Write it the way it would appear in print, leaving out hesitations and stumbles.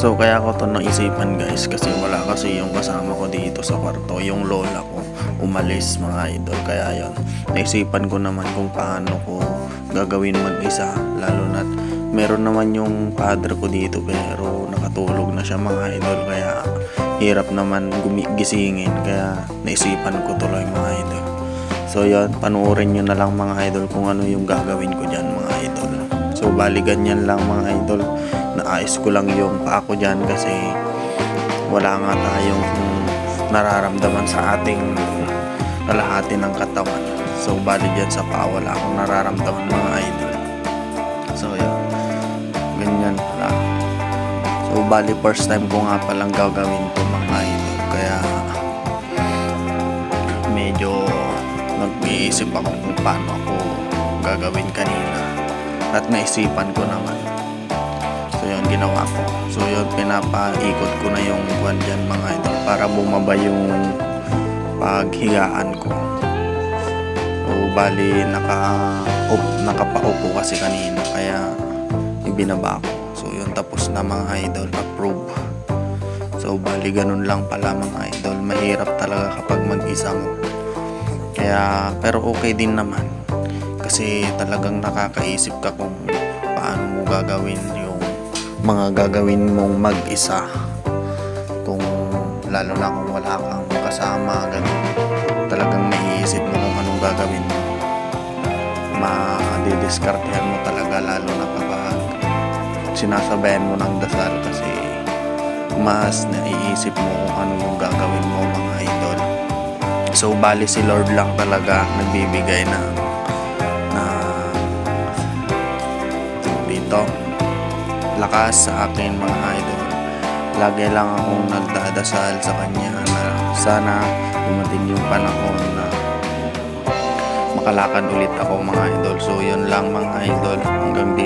So kaya ko to naisipan guys, kasi wala kasi yung kasama ko dito sa kwarto, yung lola ko umalis mga idol. Kaya yon, naisipan ko naman kung paano ko gagawin mag-isa, lalo na't meron naman yung padre ko dito pero nakatulog na siya mga idol, kaya hirap naman gisingin, kaya naisipan ko tuloy mga idol. So yon, panuorin nyo na lang mga idol kung ano yung gagawin ko dyan mga idol. So bali ganyan lang mga idol, naayos ko lang yung paa ko dyan kasi wala nga tayong nararamdaman sa ating kalahati ng katawan. So bali dyan sa paa wala akong nararamdaman mga idol. So yun, ganyan pala. So bali first time ko nga palang gagawin to mga idol, kaya medyo nag-iisip ako kung paano ako gagawin kanina at naisipan ko naman. So yun, ginawa ko. So yun, pinapaikot ko na yung buwan dyan mga idol para bumaba yung paghigaan ko. So bali nakapaupo kasi kanina, kaya ibinaba ko. So yun, tapos na mga idol, approve. So bali ganun lang pala mga idol, mahirap talaga kapag mag-isa mo. Kaya pero okay din naman kasi talagang nakakaisip ka kung paano mo gagawin yung mga gagawin mong mag-isa, kung lalo na kung wala kang kasama, ganun. Talagang naiisip mo kung anong gagawin mo, madidiskartehan mo talaga, lalo na kapag sinasabayan mo ng dasal, kasi mas naiisip mo kung ano yung gagawin mo mga idol. So bali si Lord lang talaga nagbibigay na dito lakas sa akin mga idol. Lagi lang akong nagdadasal sa kanya na sana dumating yung panahon na makalakad ulit ako mga idol. So yun lang mga idol, hanggang dito